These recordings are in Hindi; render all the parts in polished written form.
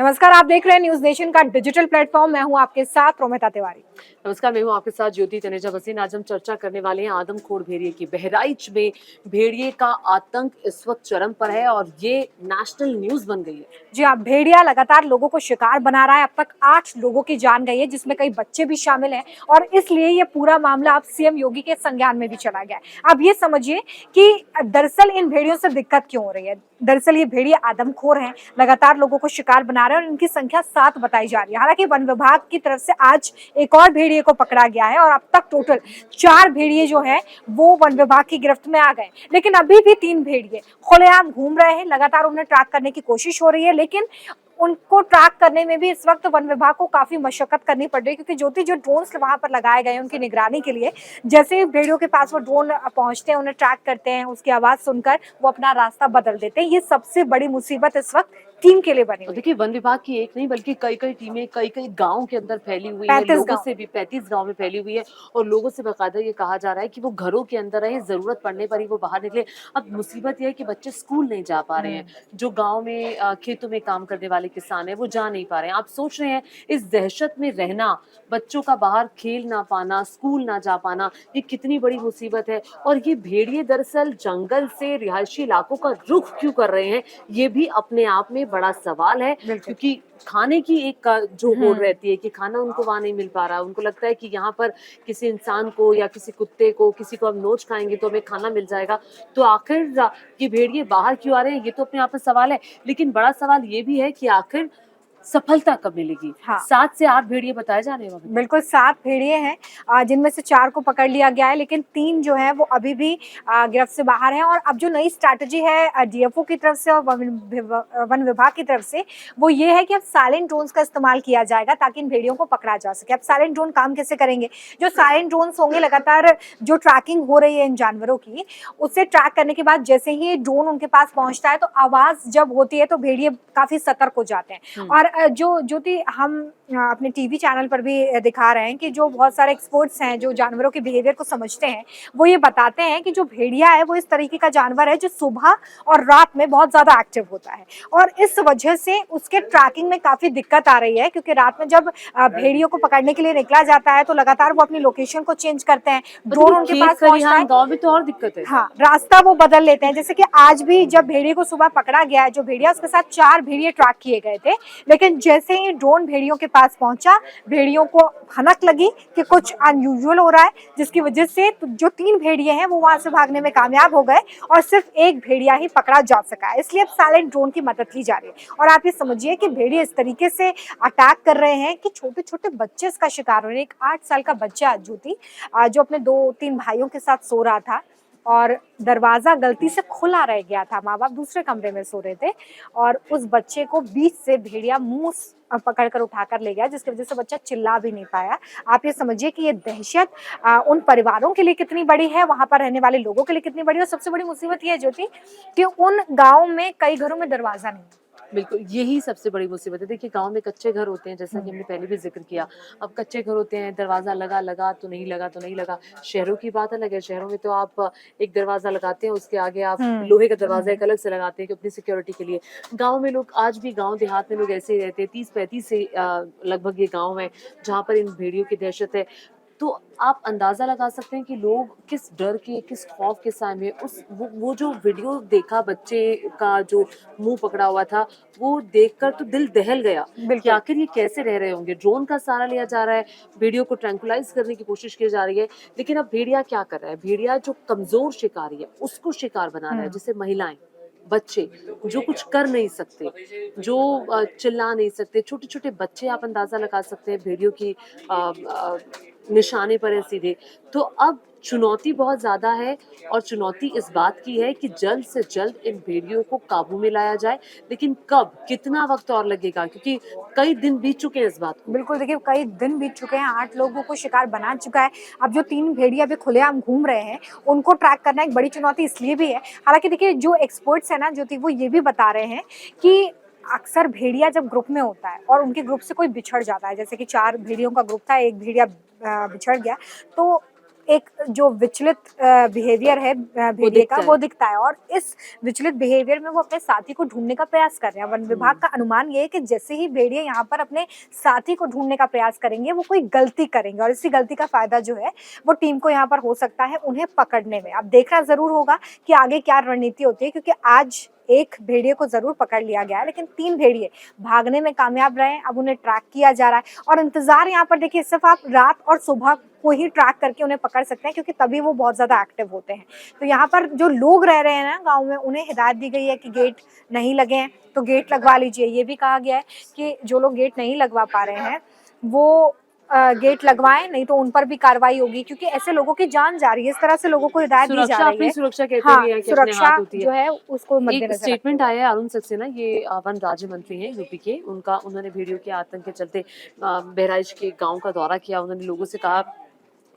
नमस्कार, आप देख रहे हैं न्यूज नेशन का डिजिटल प्लेटफॉर्म। मैं हूं आपके साथ रोमिता तिवारी। नमस्कार, मैं हूँ आपके साथ ज्योति तनेजा भसीन। आज हम चर्चा करने वाले हैं आदमखोर भेड़िए की। बहराइच में भेड़िए का आतंक इस वक्त चरम पर है और ये नेशनल न्यूज बन गई है। जी हाँ, भेड़िया लगातार लोगों को शिकार बना रहा है। अब तक 8 लोगों की जान गई है, जिसमें कई बच्चे भी शामिल हैं और इसलिए ये पूरा मामला अब सीएम योगी के संज्ञान में भी चला गया है। अब ये समझिए कि दरअसल इन भेड़ियों से दिक्कत क्यों हो रही है। दरअसल ये भेड़िए आदमखोर हैं, लगातार लोगों को शिकार बना रहे हैं और इनकी संख्या 7 बताई जा रही है। हालांकि वन विभाग की तरफ से आज एक और भेड़िए को पकड़ा गया है और अब तक टोटल 4 भेड़िए जो है वो वन विभाग की गिरफ्त में आ गए। लेकिन अभी भी 3 भेड़िए खुलेआम घूम रहे हैं, लगातार उन्हें ट्रैक करने की कोशिश हो रही है, लेकिन उनको ट्रैक करने में भी इस वक्त वन विभाग को काफी मशक्कत करनी पड़ रही है, क्योंकि जो ड्रोन्स वहां पर लगाए गए हैं उनकी निगरानी के लिए, जैसे ही भेड़ियों के पास वो ड्रोन पहुंचते हैं, उन्हें ट्रैक करते हैं, उसकी आवाज सुनकर वो अपना रास्ता बदल देते हैं। ये सबसे बड़ी मुसीबत इस वक्त टीम के लिए बनी और हुई देखिए, वन विभाग की एक नहीं बल्कि कई कई टीमें कई कई गांव के अंदर फैली हुई है। है। 35 लोगों गांव से भी 35 गांव में फैली हुई है और लोगों से बाकायदा ये कहा जा रहा है कि वो घरों के अंदर रहे, जरूरत पड़ने पर ही वो बाहर निकले। अब मुसीबत यह है कि बच्चे स्कूल नहीं जा पा रहे हैं। जो गाँव में खेतों में काम करने वाले किसान है वो जा नहीं पा रहे हैं। आप सोच रहे हैं इस दहशत में रहना, बच्चों का बाहर खेल ना पाना, स्कूल ना जा पाना, ये कितनी बड़ी मुसीबत है। और ये भेड़िए दरअसल जंगल से रिहायशी इलाकों का रुख क्यों कर रहे हैं, ये भी अपने आप में बड़ा सवाल है। बिल्कुल। क्योंकि खाने की एक जो होड़ रहती है कि खाना उनको वहां नहीं मिल पा रहा, उनको लगता है कि यहाँ पर किसी इंसान को या किसी कुत्ते को, किसी को हम नोच खाएंगे तो हमें खाना मिल जाएगा। तो आखिर ये भेड़िए बाहर क्यों आ रहे हैं, ये तो अपने आप में सवाल है। लेकिन बड़ा सवाल ये भी है कि आखिर सफलता कब मिलेगी। हाँ, 7 से 8 भेड़िए बताए जा रहे हैं अभी तक। बिल्कुल 7 भेड़िए हैं, जिनमें से 4 को पकड़ लिया गया है, लेकिन 3 जो हैं वो अभी भी गिरफ्त से बाहर हैं। और अब जो नई स्ट्रैटेजी है डीएफओ की तरफ से और वन विभाग की तरफ से, वो ये है कि अब साइलेंट ड्रोन्स का इस्तेमाल किया जाएगा ताकि इन भेड़ियों को पकड़ा जा सके। अब साइलेंट ड्रोन काम कैसे करेंगे? जो साइलेंट ड्रोन्स होंगे, लगातार जो ट्रैकिंग हो रही है इन जानवरों की, उससे ट्रैक करने के बाद जैसे ही ड्रोन उनके पास पहुंचता है तो आवाज जब होती है तो भेड़िए काफी सतर्क हो जाते हैं। और जो हम अपने टीवी चैनल पर भी दिखा रहे हैं कि जो बहुत सारे एक्सपर्ट्स हैं जो जानवरों के बिहेवियर को समझते हैं, वो ये बताते हैं कि जो भेड़िया है वो इस तरीके का जानवर है जो सुबह और रात में बहुत ज्यादा एक्टिव होता है और इस वजह से उसके ट्रैकिंग में काफी दिक्कत आ रही है, क्योंकि रात में जब भेड़ियों को पकड़ने के लिए निकला जाता है तो लगातार वो अपनी लोकेशन को चेंज करते हैं, और ड्रोन देखिए, उनके खेत पास पहुंचता खलिहान है। गांव में तो और दिक्कत है। हाँ, रास्ता वो बदल लेते हैं। जैसे कि आज भी जब भेड़िए को सुबह पकड़ा गया है, जो भेड़िया, उसके साथ 4 भेड़िए ट्रैक किए गए थे, लेकिन जैसे ही ड्रोन भेड़ियों के पास पहुंचा, भेड़ियों को भनक लगी कि कुछ अनयूजुअल हो रहा है, जिसकी वजह से जो 3 भेड़िए हैं वो वहां से भागने में कामयाब हो गए और सिर्फ एक भेड़िया ही पकड़ा जा सका है। इसलिए अब साइलेंट ड्रोन की मदद ली जा रही है। और आप ये समझिए कि भेड़िए इस तरीके से अटैक कर रहे हैं कि छोटे छोटे बच्चे इसका शिकार हो रहे हैं। एक 8 साल का बच्चा ज्योति, जो अपने 2-3 भाइयों के साथ सो रहा था और दरवाजा गलती से खुला रह गया था, माँ बाप दूसरे कमरे में सो रहे थे और उस बच्चे को बीच से भेड़िया मुंह पकड़कर उठाकर ले गया, जिसकी वजह से बच्चा चिल्ला भी नहीं पाया। आप ये समझिए कि ये दहशत उन परिवारों के लिए कितनी बड़ी है, वहां पर रहने वाले लोगों के लिए कितनी बड़ी है। और सबसे बड़ी मुसीबत ये है ज्योति कि उन गाँव में कई घरों में दरवाजा नहीं है। बिल्कुल, यही सबसे बड़ी मुसीबत है। देखिए, गाँव में कच्चे घर होते हैं, जैसा कि हमने पहले भी ज़िक्र किया। अब कच्चे घर होते हैं, दरवाज़ा लगा, लगा तो नहीं लगा तो नहीं लगा। शहरों की बात अलग है, शहरों में तो आप एक दरवाज़ा लगाते हैं, उसके आगे आप लोहे का दरवाज़ा एक अलग से लगाते हैं कि अपनी सिक्योरिटी के लिए। गाँव में लोग आज भी, गाँव देहात में लोग ऐसे ही रहते हैं। 30-35 से लगभग ये गाँव है, जहाँ पर इन भेड़ियों की दहशत है। तो आप अंदाज़ा लगा सकते हैं कि लोग किस डर के, किस खौफ के साए में उस वो जो वीडियो देखा बच्चे का जो मुँह पकड़ा हुआ था, वो देखकर तो दिल दहल गया कि बिल्कुल। आखिर ये कैसे रह रहे होंगे। ड्रोन का सहारा लिया जा रहा है, भेड़ियों को ट्रैंकुलाइज़ करने की कोशिश की जा रही है, लेकिन अब भेड़िया क्या कर रहा है? भेड़िया जो कमज़ोर शिकारी है, उसको शिकार बना रहा है, जैसे महिलाएँ, बच्चे जो कुछ कर नहीं सकते, जो चिल्ला नहीं सकते, छोटे-छोटे बच्चे, आप अंदाज़ा लगा सकते हैं भेड़ियों की निशाने पर है सीधे। तो अब चुनौती बहुत ज़्यादा है और चुनौती इस बात की है कि जल्द से जल्द इन भेड़ियों को काबू में लाया जाए। लेकिन कब, कितना वक़्त और लगेगा, क्योंकि कई दिन बीत चुके हैं इस बात को। बिल्कुल, देखिए कई दिन बीत चुके हैं, 8 लोगों को शिकार बना चुका है। अब जो 3 भेड़िया अभी खुलेआम घूम रहे हैं, उनको ट्रैक करना एक बड़ी चुनौती इसलिए भी है। हालाँकि देखिए जो एक्सपर्ट्स हैं ना ज्योति, वो ये भी बता रहे हैं कि अक्सर भेड़िया जब ग्रुप में होता है और उनके ग्रुप से कोई बिछड़ जाता है, जैसे कि 4 भेड़ियों का ग्रुप था, 1 भेड़िया बिछड़ गया, तो एक जो विचलित बिहेवियर है भेड़िए दिखता का है। वो दिखता है, और इस विचलित बिहेवियर में वो अपने साथी को ढूंढने का प्रयास कर रहे हैं। वन विभाग का अनुमान ये है कि जैसे ही भेड़िए यहाँ पर अपने साथी को ढूंढने का प्रयास करेंगे वो कोई गलती करेंगे, और इसी गलती का फायदा जो है वो टीम को यहाँ पर हो सकता है उन्हें पकड़ने में। अब देखना जरूर होगा कि आगे क्या रणनीति होती है, क्योंकि आज एक भेड़िए को जरूर पकड़ लिया गया है, लेकिन 3 भेड़िए भागने में कामयाब रहे। अब उन्हें ट्रैक किया जा रहा है, और इंतजार यहाँ पर देखिए सिर्फ आप रात और सुबह को ही ट्रैक करके उन्हें पकड़ सकते हैं, क्योंकि तभी वो बहुत ज्यादा एक्टिव होते हैं। तो यहाँ पर जो लोग रह रहे हैं ना गाँव में, उन्हें हिदायत दी गई है कि गेट नहीं लगे हैं तो गेट लगवा लीजिए। ये भी कहा गया है कि जो लोग गेट नहीं लगवा पा रहे हैं वो गेट लगवाएं, नहीं तो उन पर भी कार्रवाई होगी, क्योंकि ऐसे लोगों की जान जा रही है। इस तरह से लोगों को हिदायत दी जा सुरक्षा रही अपनी है। सुरक्षा कहते हाँ, ही हैं कि अपने सुरक्षा हाथ होती जो है। है उसको एक मद्देनजर स्टेटमेंट आया है अरुण सक्सेना, ये वन राज्य मंत्री हैं यूपी के, उन्होंने भेड़ियों के आतंक के चलते बहराइच के गांव का दौरा किया। उन्होंने लोगों से कहा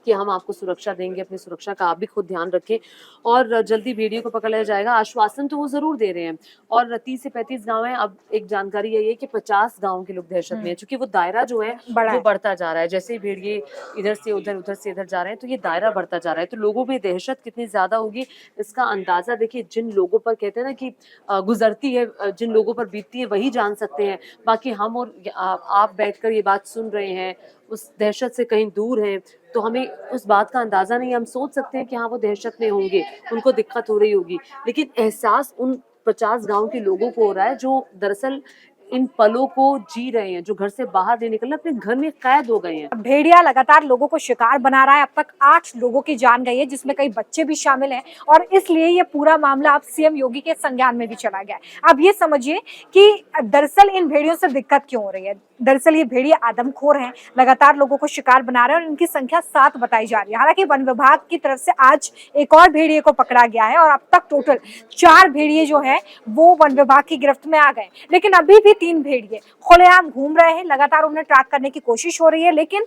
कि हम आपको सुरक्षा देंगे, अपनी सुरक्षा का आप भी खुद ध्यान रखें और जल्दी भेड़ियों को पकड़ लिया जाएगा। आश्वासन तो वो जरूर दे रहे हैं। और 30 से 35 गांव हैं। अब एक जानकारी यही है कि 50 गांव के लोग दहशत में हैं, क्योंकि वो दायरा जो है बड़ा वो है। बढ़ता जा रहा है। जैसे ही भेड़िए इधर से उधर, उधर से इधर जा रहे हैं, तो ये दायरा बढ़ता जा रहा है। तो लोगों में दहशत कितनी ज्यादा होगी इसका अंदाजा देखिए, जिन लोगों पर कहते हैं ना कि गुजरती है, जिन लोगों पर बीतती है वही जान सकते हैं। बाकी हम और आप बैठकर ये बात सुन रहे हैं, उस दहशत से कहीं दूर हैं, तो हमें उस बात का अंदाजा नहीं। हम सोच सकते हैं कि हाँ वो दहशत में होंगे, उनको दिक्कत हो रही होगी, लेकिन एहसास उन 50 गांव के लोगों को हो रहा है जो दरअसल इन पलों को जी रहे हैं, जो घर से बाहर नहीं निकलना, अपने घर में कैद हो गए हैं। भेड़िया लगातार लोगों को शिकार बना रहा है। अब तक 8 लोगों की जान गई है, जिसमें कई बच्चे भी शामिल हैं, और इसलिए ये पूरा मामला अब सीएम योगी के संज्ञान में भी चला गया है। अब ये समझिए कि दरअसल इन भेड़ियों से दिक्कत क्यों हो रही है। दरअसल ये भेड़िए आदमखोर हैं, लगातार लोगों को शिकार बना रहे हैं, और इनकी संख्या 7 बताई जा रही है। हालांकि वन विभाग की तरफ से आज एक और भेड़िए को पकड़ा गया है, और अब तक टोटल 4 भेड़िए जो है वो वन विभाग की गिरफ्त में आ गए। लेकिन अभी भी 3 भेड़िए खुलेआम घूम रहे हैं, लगातार उन्हें ट्रैक करने की कोशिश हो रही है, लेकिन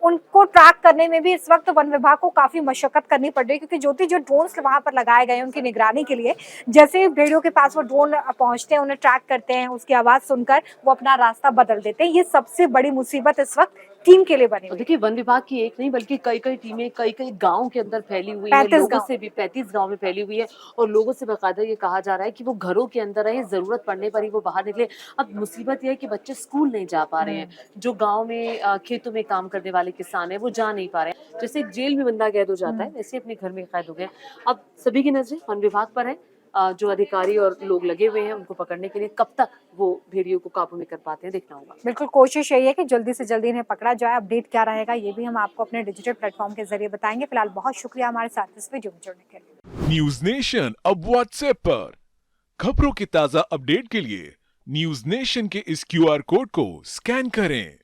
उनको ट्रैक करने में भी इस वक्त वन विभाग को काफी मशक्कत करनी पड़ रही है, क्योंकि जो ड्रोन्स वहां पर लगाए गए हैं उनकी निगरानी के लिए, जैसे ही भेड़ियों के पास वो ड्रोन पहुंचते हैं, उन्हें ट्रैक करते हैं, उसकी आवाज सुनकर वो अपना रास्ता बदल देते हैं। ये सबसे बड़ी मुसीबत इस वक्त टीम के लिए बनी हुई है। देखिए वन विभाग की एक नहीं बल्कि कई कई टीमें कई कई गांव के अंदर फैली हुई है, 35 लोगों गांव। से भी 35 गांव में फैली हुई है, और लोगों से बाकायदा ये कहा जा रहा है कि वो घरों के अंदर रहे, जरूरत पड़ने पर ही वो बाहर निकले। अब मुसीबत यह है कि बच्चे स्कूल नहीं जा पा रहे हैं, जो गांव में खेतों में काम करने वाले किसान है वो जा नहीं पा रहे हैं। जैसे एक जेल में बंदा कैद हो जाता है, वैसे अपने घर में कैद हो गए। अब सभी की नजरें वन विभाग पर है, जो अधिकारी और लोग लगे हुए हैं उनको पकड़ने के लिए। कब तक वो भेड़ियों को काबू में कर पाते हैं देखना होगा। बिल्कुल, कोशिश यही है कि जल्दी से जल्दी इन्हें पकड़ा जाए। अपडेट क्या रहेगा ये भी हम आपको अपने डिजिटल प्लेटफॉर्म के जरिए बताएंगे। फिलहाल बहुत शुक्रिया हमारे साथ इस वीडियो में जुड़ने के लिए। न्यूज नेशन अब व्हाट्सएप पर खबरों की ताजा अपडेट के लिए न्यूज नेशन के इस QR कोड को स्कैन करें।